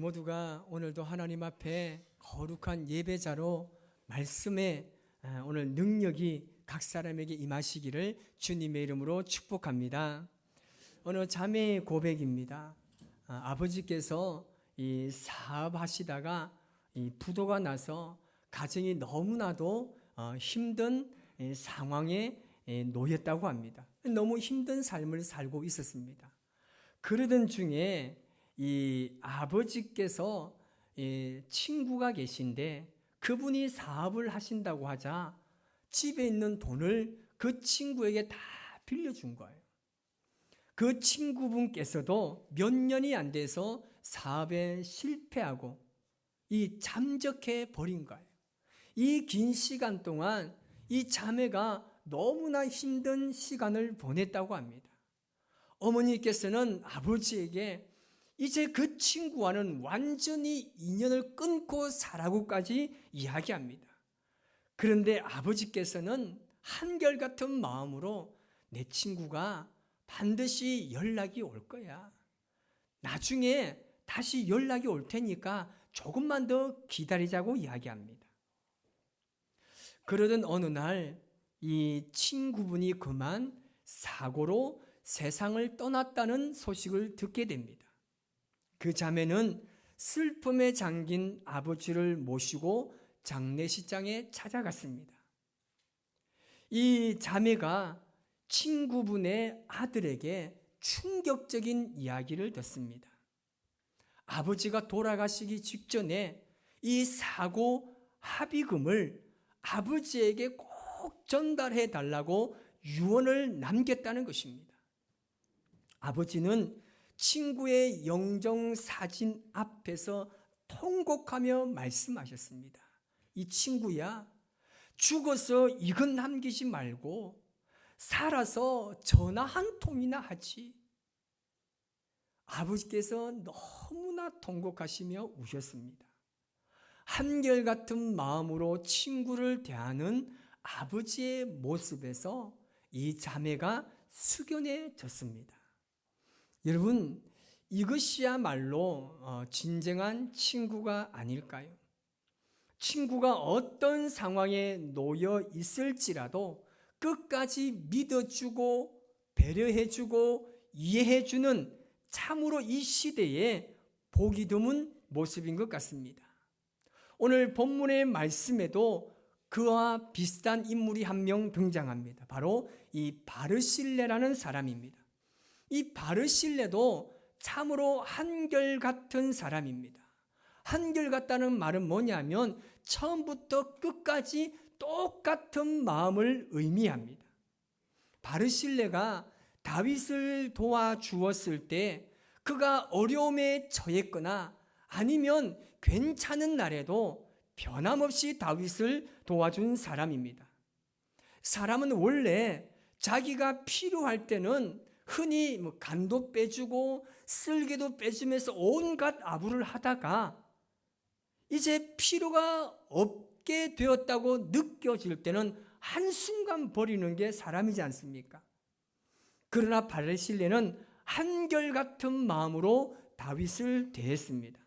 모두가 오늘도 하나님 앞에 거룩한 예배자로 말씀에 오늘 능력이 각 사람에게 임하시기를 주님의 이름으로 축복합니다. 오늘 자매의 고백입니다. 아버지께서 이 사업하시다가 이 부도가 나서 가정이 너무나도 힘든 상황에 놓였다고 합니다. 너무 힘든 삶을 살고 있었습니다. 그러던 중에 이 아버지께서 친구가 계신데 그분이 사업을 하신다고 하자 집에 있는 돈을 그 친구에게 다 빌려준 거예요. 그 친구분께서도 몇 년이 안 돼서 사업에 실패하고 잠적해 버린 거예요. 이 긴 시간 동안 이 자매가 너무나 힘든 시간을 보냈다고 합니다. 어머니께서는 아버지에게 이제 그 친구와는 완전히 인연을 끊고 살라고까지 이야기합니다. 그런데 아버지께서는 한결같은 마음으로 내 친구가 반드시 연락이 올 거야. 나중에 다시 연락이 올 테니까 조금만 더 기다리자고 이야기합니다. 그러던 어느 날 이 친구분이 그만 사고로 세상을 떠났다는 소식을 듣게 됩니다. 그 자매는 슬픔에 잠긴 아버지를 모시고 장례식장에 찾아갔습니다. 이 자매가 친구분의 아들에게 충격적인 이야기를 듣습니다. 아버지가 돌아가시기 직전에 이 사고 합의금을 아버지에게 꼭 전달해 달라고 유언을 남겼다는 것입니다. 아버지는 친구의 영정사진 앞에서 통곡하며 말씀하셨습니다. 이 친구야, 죽어서 이건 남기지 말고 살아서 전화 한 통이나 하지. 아버지께서 너무나 통곡하시며 우셨습니다. 한결같은 마음으로 친구를 대하는 아버지의 모습에서 이 자매가 숙연해졌습니다. 여러분, 이것이야말로 진정한 친구가 아닐까요? 친구가 어떤 상황에 놓여 있을지라도 끝까지 믿어주고 배려해주고 이해해주는 참으로 이 시대에 보기 드문 모습인 것 같습니다. 오늘 본문의 말씀에도 그와 비슷한 인물이 한 명 등장합니다. 바로 이 바르실레라는 사람입니다. 이 바르실레도 참으로 한결같은 사람입니다. 한결같다는 말은 뭐냐면 처음부터 끝까지 똑같은 마음을 의미합니다. 바르실레가 다윗을 도와주었을 때 그가 어려움에 처했거나 아니면 괜찮은 날에도 변함없이 다윗을 도와준 사람입니다. 사람은 원래 자기가 필요할 때는 흔히 간도 빼주고 쓸개도 빼주면서 온갖 아부를 하다가 이제 필요가 없게 되었다고 느껴질 때는 한순간 버리는 게 사람이지 않습니까? 그러나 바르실레는 한결같은 마음으로 다윗을 대했습니다.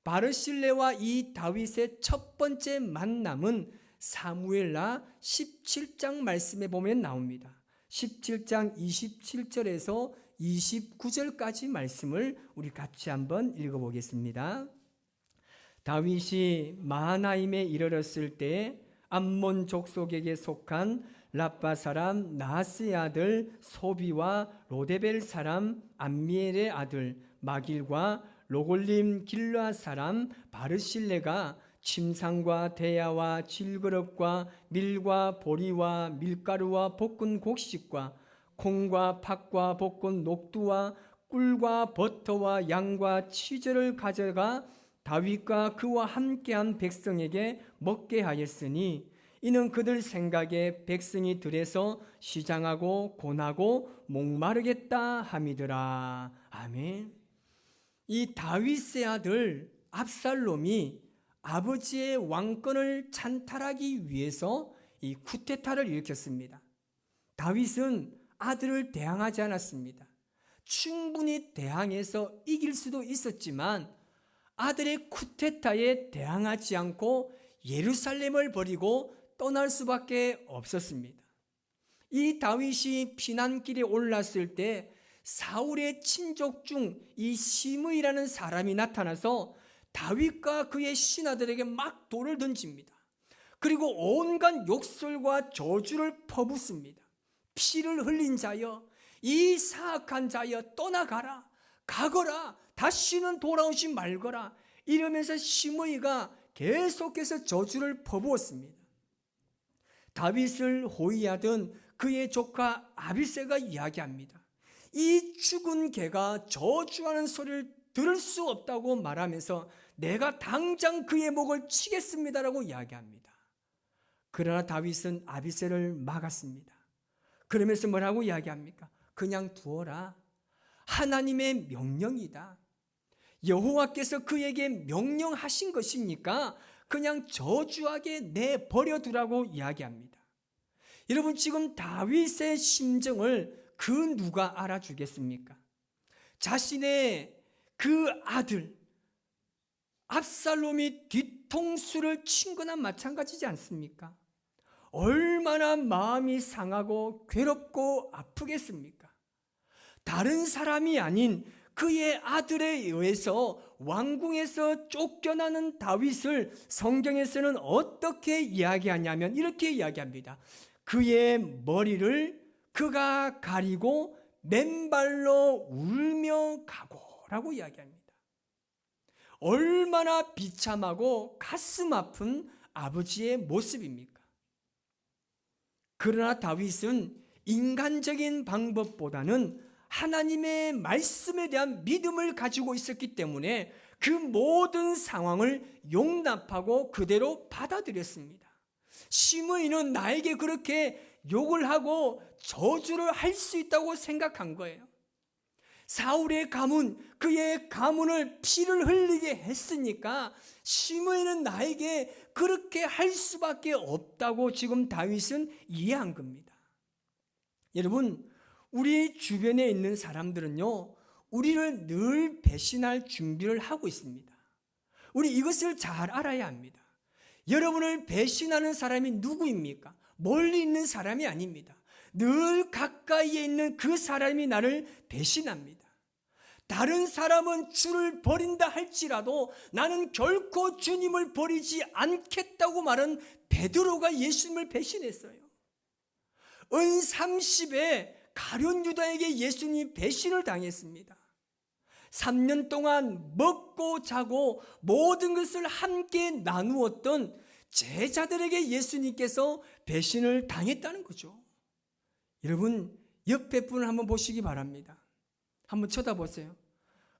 바르실레와 이 다윗의 첫 번째 만남은 사무엘하 17장 말씀에 보면 나옵니다. 17장 27절에서 29절까지 말씀을 우리 같이 한번 읽어보겠습니다. 다윗이 마하나임에 이르렀을 때 암몬 족속에게 속한 라빠 사람 나하스의 아들 소비와 로데벨 사람 암미엘의 아들 마길과 로골림 길르앗 사람 바르실레가 침상과 대야와 질그릇과 밀과 보리와 밀가루와 볶은 곡식과 콩과 팥과 볶은 녹두와 꿀과 버터와 양과 치즈를 가져가 다윗과 그와 함께한 백성에게 먹게 하였으니 이는 그들 생각에 백성이 들에서 시장하고 곤하고 목마르겠다 함이더라. 아멘. 이 다윗의 아들 압살롬이 아버지의 왕권을 찬탈하기 위해서 이 쿠데타를 일으켰습니다. 다윗은 아들을 대항하지 않았습니다. 충분히 대항해서 이길 수도 있었지만 아들의 쿠데타에 대항하지 않고 예루살렘을 버리고 떠날 수밖에 없었습니다. 이 다윗이 피난길에 올랐을 때 사울의 친족 중 이 시므이라는 사람이 나타나서 다윗과 그의 신하들에게 막 돌을 던집니다. 그리고 온갖 욕설과 저주를 퍼붓습니다. 피를 흘린 자여, 이 사악한 자여, 떠나가라, 가거라, 다시는 돌아오지 말거라, 이러면서 시므이가 계속해서 저주를 퍼부었습니다. 다윗을 호위하던 그의 조카 아비새가 이야기합니다. 이 죽은 개가 저주하는 소리를 들을 수 없다고 말하면서 내가 당장 그의 목을 치겠습니다라고 이야기합니다. 그러나 다윗은 아비새를 막았습니다. 그러면서 뭐라고 이야기합니까? 그냥 두어라. 하나님의 명령이다. 여호와께서 그에게 명령하신 것입니까? 그냥 저주하게 내버려두라고 이야기합니다. 여러분, 지금 다윗의 심정을 그 누가 알아주겠습니까? 자신의 그 아들 압살롬이 뒤통수를 친 거나 마찬가지지 않습니까? 얼마나 마음이 상하고 괴롭고 아프겠습니까? 다른 사람이 아닌 그의 아들에 의해서 왕궁에서 쫓겨나는 다윗을 성경에서는 어떻게 이야기하냐면 이렇게 이야기합니다. 그의 머리를 그가 가리고 맨발로 울며 가고라고 이야기합니다. 얼마나 비참하고 가슴 아픈 아버지의 모습입니까? 그러나 다윗은 인간적인 방법보다는 하나님의 말씀에 대한 믿음을 가지고 있었기 때문에 그 모든 상황을 용납하고 그대로 받아들였습니다. 시므이는 나에게 그렇게 욕을 하고 저주를 할 수 있다고 생각한 거예요. 사울의 가문, 그의 가문을 피를 흘리게 했으니까 시므이는 나에게 그렇게 할 수밖에 없다고 지금 다윗은 이해한 겁니다. 여러분, 우리 주변에 있는 사람들은요, 우리를 늘 배신할 준비를 하고 있습니다. 우리 이것을 잘 알아야 합니다. 여러분을 배신하는 사람이 누구입니까? 멀리 있는 사람이 아닙니다. 늘 가까이에 있는 그 사람이 나를 배신합니다. 다른 사람은 주를 버린다 할지라도 나는 결코 주님을 버리지 않겠다고 말한 베드로가 예수님을 배신했어요. 은 30에 가룟 유다에게 예수님이 배신을 당했습니다. 3년 동안 먹고 자고 모든 것을 함께 나누었던 제자들에게 예수님께서 배신을 당했다는 거죠. 여러분, 옆에 분을 한번 보시기 바랍니다. 한번 쳐다보세요.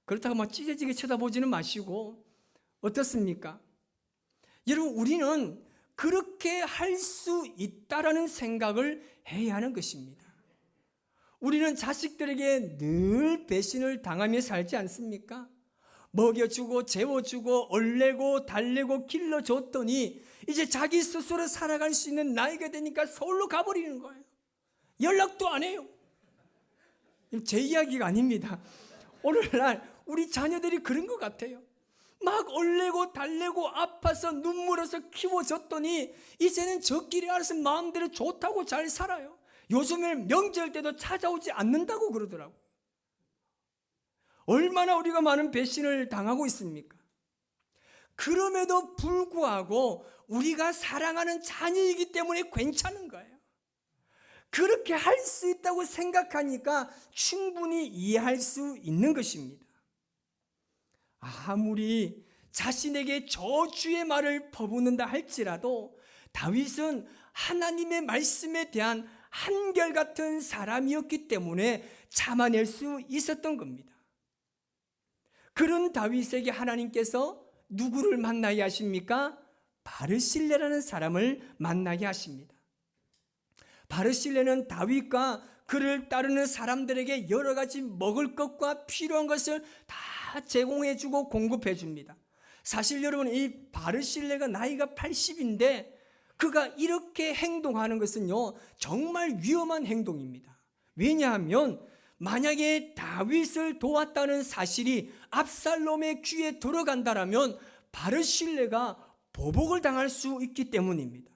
그렇다고 막 찢어지게 쳐다보지는 마시고, 어떻습니까? 여러분, 우리는 그렇게 할 수 있다라는 생각을 해야 하는 것입니다. 우리는 자식들에게 늘 배신을 당하며 살지 않습니까? 먹여주고 재워주고 얼레고 달래고 길러줬더니 이제 자기 스스로 살아갈 수 있는 나이가 되니까 서울로 가버리는 거예요. 연락도 안 해요. 제 이야기가 아닙니다. 오늘날 우리 자녀들이 그런 것 같아요. 막 얼레고 달래고 아파서 눈물 흘려서 키워줬더니 이제는 저끼리 알아서 마음대로 좋다고 잘 살아요. 요즘에 명절 때도 찾아오지 않는다고 그러더라고요. 얼마나 우리가 많은 배신을 당하고 있습니까? 그럼에도 불구하고 우리가 사랑하는 자녀이기 때문에 괜찮은 거예요. 그렇게 할 수 있다고 생각하니까 충분히 이해할 수 있는 것입니다. 아무리 자신에게 저주의 말을 퍼붓는다 할지라도 다윗은 하나님의 말씀에 대한 한결같은 사람이었기 때문에 참아낼 수 있었던 겁니다. 그런 다윗에게 하나님께서 누구를 만나게 하십니까? 바르실레라는 사람을 만나게 하십니다. 바르실레는 다윗과 그를 따르는 사람들에게 여러 가지 먹을 것과 필요한 것을 다 제공해주고 공급해줍니다. 사실 여러분, 이 바르실레가 나이가 80인데 그가 이렇게 행동하는 것은요, 정말 위험한 행동입니다. 왜냐하면 만약에 다윗을 도왔다는 사실이 압살롬의 귀에 들어간다라면 바르실레가 보복을 당할 수 있기 때문입니다.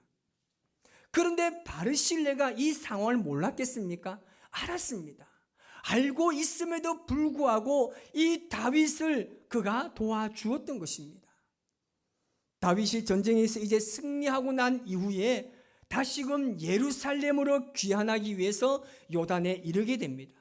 그런데 바르실레가 이 상황을 몰랐겠습니까? 알았습니다. 알고 있음에도 불구하고 이 다윗을 그가 도와주었던 것입니다. 다윗이 전쟁에서 이제 승리하고 난 이후에 다시금 예루살렘으로 귀환하기 위해서 요단에 이르게 됩니다.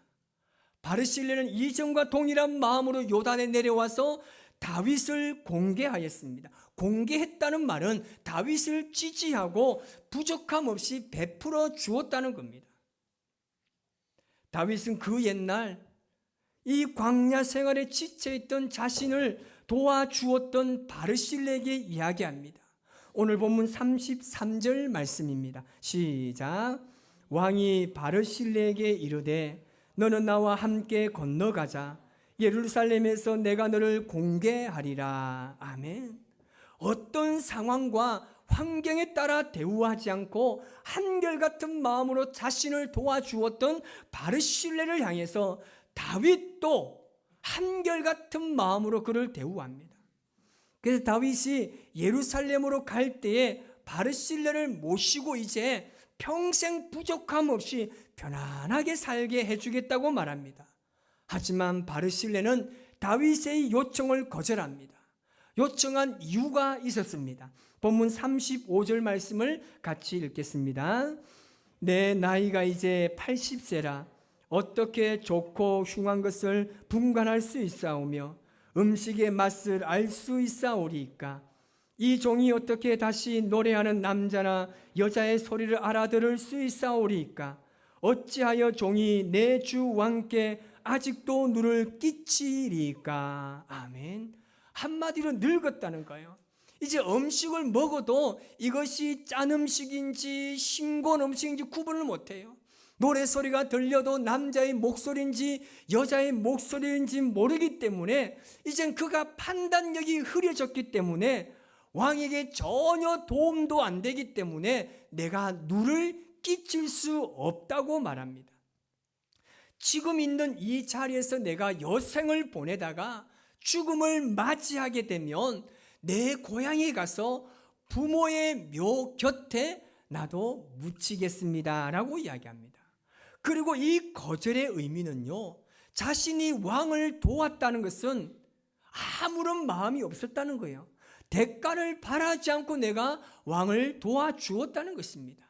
바르실레는 이전과 동일한 마음으로 요단에 내려와서 다윗을 공개하였습니다. 공개했다는 말은 다윗을 지지하고 부족함 없이 베풀어 주었다는 겁니다. 다윗은 그 옛날 이 광야 생활에 지쳐있던 자신을 도와주었던 바르실레에게 이야기합니다. 오늘 본문 33절 말씀입니다. 시작. 왕이 바르실레에게 이르되 너는 나와 함께 건너가자. 예루살렘에서 내가 너를 공개하리라. 아멘. 어떤 상황과 환경에 따라 대우하지 않고 한결같은 마음으로 자신을 도와주었던 바르실레를 향해서 다윗도 한결같은 마음으로 그를 대우합니다. 그래서 다윗이 예루살렘으로 갈 때에 바르실레를 모시고 이제 평생 부족함 없이 편안하게 살게 해주겠다고 말합니다. 하지만 바르실레는 다윗의 요청을 거절합니다. 요청한 이유가 있었습니다. 본문 35절 말씀을 같이 읽겠습니다. 내 나이가 이제 80세라 어떻게 좋고 흉한 것을 분간할 수 있사오며 음식의 맛을 알 수 있사오리이까. 이 종이 어떻게 다시 노래하는 남자나 여자의 소리를 알아들을 수 있사오리이까. 어찌하여 종이 내 주 왕께 아직도 눈을 끼치리까. 아멘. 한마디로 늙었다는 거예요. 이제 음식을 먹어도 이것이 짠 음식인지 싱거운 음식인지 구분을 못해요. 노래소리가 들려도 남자의 목소리인지 여자의 목소리인지 모르기 때문에 이젠 그가 판단력이 흐려졌기 때문에 왕에게 전혀 도움도 안 되기 때문에 내가 눈을 끼칠 수 없다고 말합니다. 지금 있는 이 자리에서 내가 여생을 보내다가 죽음을 맞이하게 되면 내 고향에 가서 부모의 묘 곁에 나도 묻히겠습니다 라고 이야기합니다. 그리고 이 거절의 의미는요, 자신이 왕을 도왔다는 것은 아무런 마음이 없었다는 거예요. 대가를 바라지 않고 내가 왕을 도와주었다는 것입니다.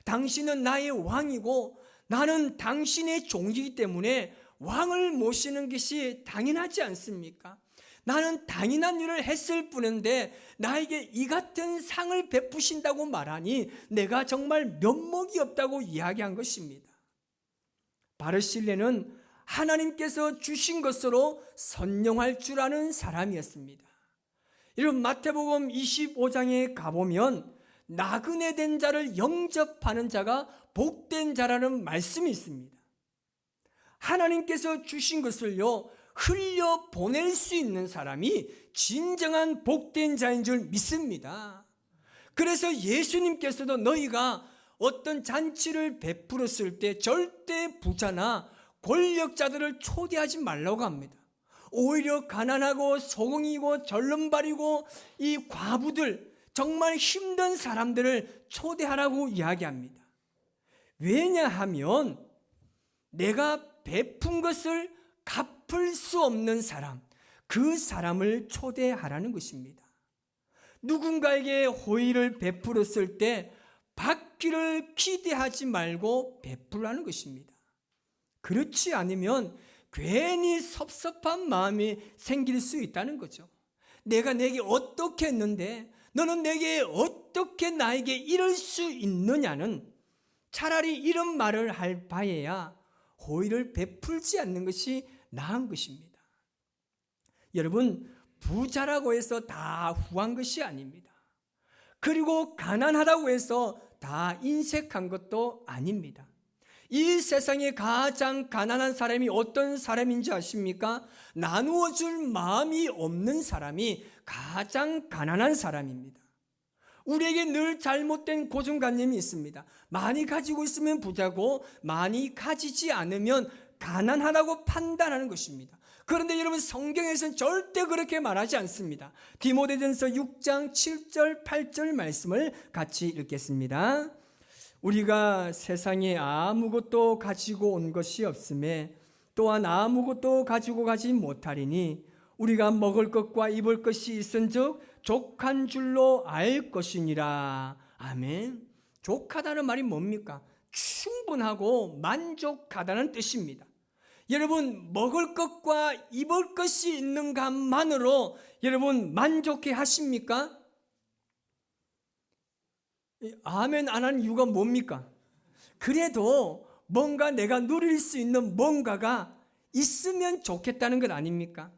당신은 나의 왕이고 나는 당신의 종이기 때문에 왕을 모시는 것이 당연하지 않습니까? 나는 당연한 일을 했을 뿐인데 나에게 이 같은 상을 베푸신다고 말하니 내가 정말 면목이 없다고 이야기한 것입니다. 바르실레는 하나님께서 주신 것으로 선용할 줄 아는 사람이었습니다. 이런 마태복음 25장에 가보면 나그네 된 자를 영접하는 자가 복된 자라는 말씀이 있습니다. 하나님께서 주신 것을요 흘려 보낼 수 있는 사람이 진정한 복된 자인 줄 믿습니다. 그래서 예수님께서도 너희가 어떤 잔치를 베풀었을 때 절대 부자나 권력자들을 초대하지 말라고 합니다. 오히려 가난하고 소경이고 절름발이고 이 과부들, 정말 힘든 사람들을 초대하라고 이야기합니다. 왜냐하면 내가 베푼 것을 갚을 수 없는 사람, 그 사람을 초대하라는 것입니다. 누군가에게 호의를 베풀었을 때 받기를 기대하지 말고 베풀라는 것입니다. 그렇지 않으면 괜히 섭섭한 마음이 생길 수 있다는 거죠. 내가 내게 어떻게 했는데 너는 내게 어떻게 나에게 이럴 수 있느냐는 차라리 이런 말을 할 바에야 호의를 베풀지 않는 것이 나은 것입니다. 여러분, 부자라고 해서 다 후한 것이 아닙니다. 그리고 가난하다고 해서 다 인색한 것도 아닙니다. 이 세상에 가장 가난한 사람이 어떤 사람인지 아십니까? 나누어 줄 마음이 없는 사람이 가장 가난한 사람입니다. 우리에게 늘 잘못된 고정관념이 있습니다. 많이 가지고 있으면 부자고 많이 가지지 않으면 가난하다고 판단하는 것입니다. 그런데 여러분, 성경에서는 절대 그렇게 말하지 않습니다. 디모데전서 6장 7절 8절 말씀을 같이 읽겠습니다. 우리가 세상에 아무것도 가지고 온 것이 없음에 또한 아무것도 가지고 가지 못하리니 우리가 먹을 것과 입을 것이 있은즉 족한 줄로 알 것이니라. 아멘. 족하다는 말이 뭡니까? 충분하고 만족하다는 뜻입니다. 여러분, 먹을 것과 입을 것이 있는 것만으로 여러분 만족해 하십니까? 아멘 안 하는 이유가 뭡니까? 그래도 뭔가 내가 누릴 수 있는 뭔가가 있으면 좋겠다는 것 아닙니까?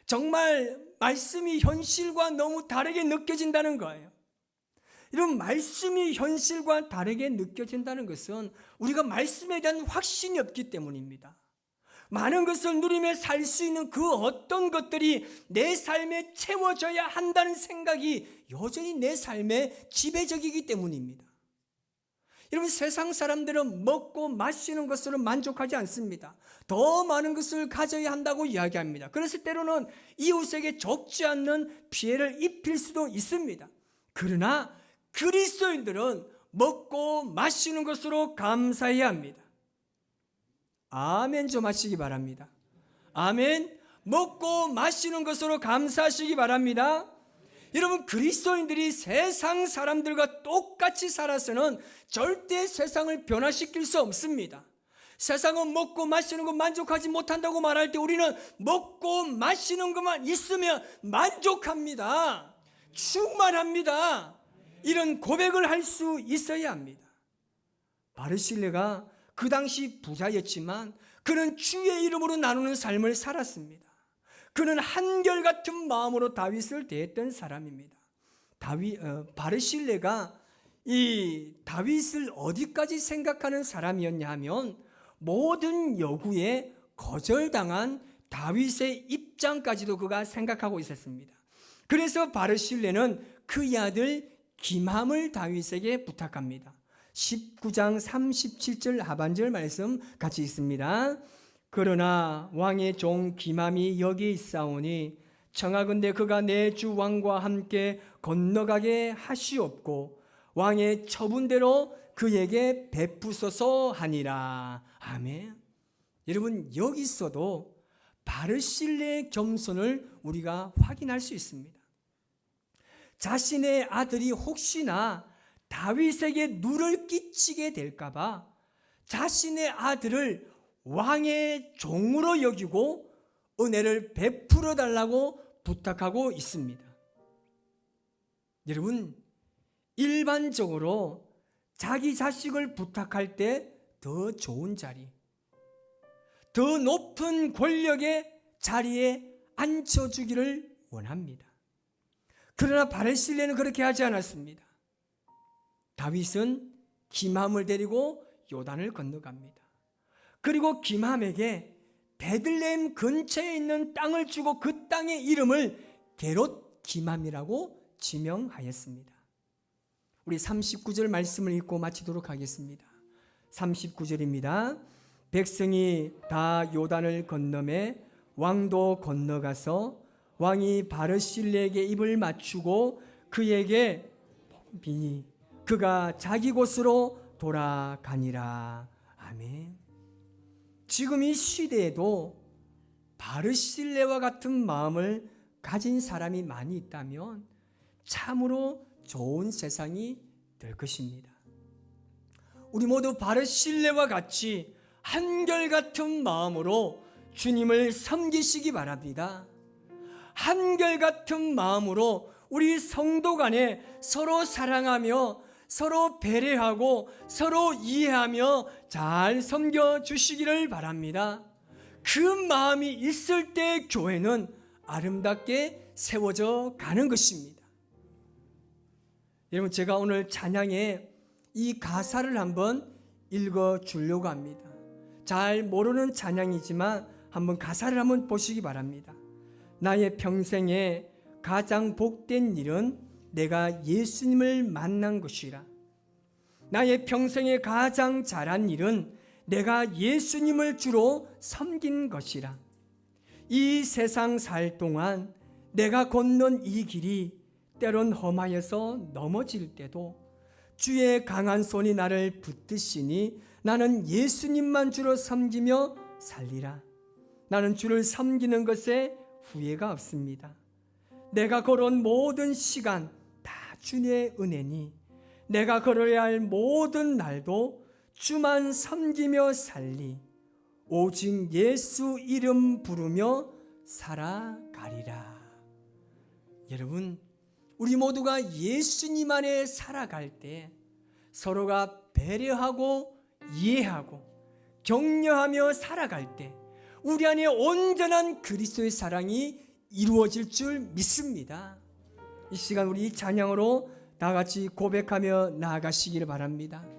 정말 말씀이 현실과 너무 다르게 느껴진다는 거예요. 이런 말씀이 현실과 다르게 느껴진다는 것은 우리가 말씀에 대한 확신이 없기 때문입니다. 많은 것을 누리며 살 수 있는 그 어떤 것들이 내 삶에 채워져야 한다는 생각이 여전히 내 삶에 지배적이기 때문입니다. 여러분, 세상 사람들은 먹고 마시는 것으로 만족하지 않습니다. 더 많은 것을 가져야 한다고 이야기합니다. 그래서 때로는 이웃에게 적지 않는 피해를 입힐 수도 있습니다. 그러나 그리스도인들은 먹고 마시는 것으로 감사해야 합니다. 아멘 좀 하시기 바랍니다. 아멘. 먹고 마시는 것으로 감사하시기 바랍니다. 여러분, 그리스도인들이 세상 사람들과 똑같이 살아서는 절대 세상을 변화시킬 수 없습니다. 세상은 먹고 마시는 것 만족하지 못한다고 말할 때 우리는 먹고 마시는 것만 있으면 만족합니다. 충만합니다. 이런 고백을 할 수 있어야 합니다. 바르실레가 그 당시 부자였지만 그는 주의 이름으로 나누는 삶을 살았습니다. 그는 한결같은 마음으로 다윗을 대했던 사람입니다. 바르실레가 이 다윗을 어디까지 생각하는 사람이었냐 하면 모든 요구에 거절당한 다윗의 입장까지도 그가 생각하고 있었습니다. 그래서 바르실레는 그의 아들 김함을 다윗에게 부탁합니다. 19장 37절 하반절 말씀 같이 있습니다. 그러나 왕의 종 김함이 여기 있사오니 청하건대 그가 내 주 왕과 함께 건너가게 하시옵고 왕의 처분대로 그에게 베푸소서 하니라. 아멘. 여러분, 여기서도 바르실레의 겸손을 우리가 확인할 수 있습니다. 자신의 아들이 혹시나 다윗에게 누를 끼치게 될까봐 자신의 아들을 왕의 종으로 여기고 은혜를 베풀어 달라고 부탁하고 있습니다. 여러분, 일반적으로 자기 자식을 부탁할 때 더 좋은 자리, 더 높은 권력의 자리에 앉혀주기를 원합니다. 그러나 바르실레는 그렇게 하지 않았습니다. 다윗은 김함을 데리고 요단을 건너갑니다. 그리고 김함에게 베들레헴 근처에 있는 땅을 주고 그 땅의 이름을 게롯 김함이라고 지명하였습니다. 우리 39절 말씀을 읽고 마치도록 하겠습니다. 39절입니다. 백성이 다 요단을 건너매 왕도 건너가서 왕이 바르실레에게 입을 맞추고 그에게 비니 그가 자기 곳으로 돌아가니라. 아멘. 지금 이 시대에도 바르실레와 같은 마음을 가진 사람이 많이 있다면 참으로 좋은 세상이 될 것입니다. 우리 모두 바르실레와 같이 한결같은 마음으로 주님을 섬기시기 바랍니다. 한결같은 마음으로 우리 성도 간에 서로 사랑하며 서로 배려하고 서로 이해하며 잘 섬겨주시기를 바랍니다. 그 마음이 있을 때 교회는 아름답게 세워져 가는 것입니다. 여러분, 제가 오늘 찬양에 이 가사를 한번 읽어주려고 합니다. 잘 모르는 찬양이지만 한번 가사를 한번 보시기 바랍니다. 나의 평생에 가장 복된 일은 내가 예수님을 만난 것이라. 나의 평생에 가장 잘한 일은 내가 예수님을 주로 섬긴 것이라. 이 세상 살 동안 내가 걷는 이 길이 때론 험하여서 넘어질 때도 주의 강한 손이 나를 붙드시니 나는 예수님만 주로 섬기며 살리라. 나는 주를 섬기는 것에 후회가 없습니다. 내가 걸어온 모든 시간 다 주의 은혜니 내가 걸어야 할 모든 날도 주만 섬기며 살리 오직 예수 이름 부르며 살아가리라. 여러분, 우리 모두가 예수님 안에 살아갈 때 서로가 배려하고 이해하고 격려하며 살아갈 때 우리 안에 온전한 그리스도의 사랑이 이루어질 줄 믿습니다. 이 시간 우리 찬양으로 다 같이 고백하며 나아가시기를 바랍니다.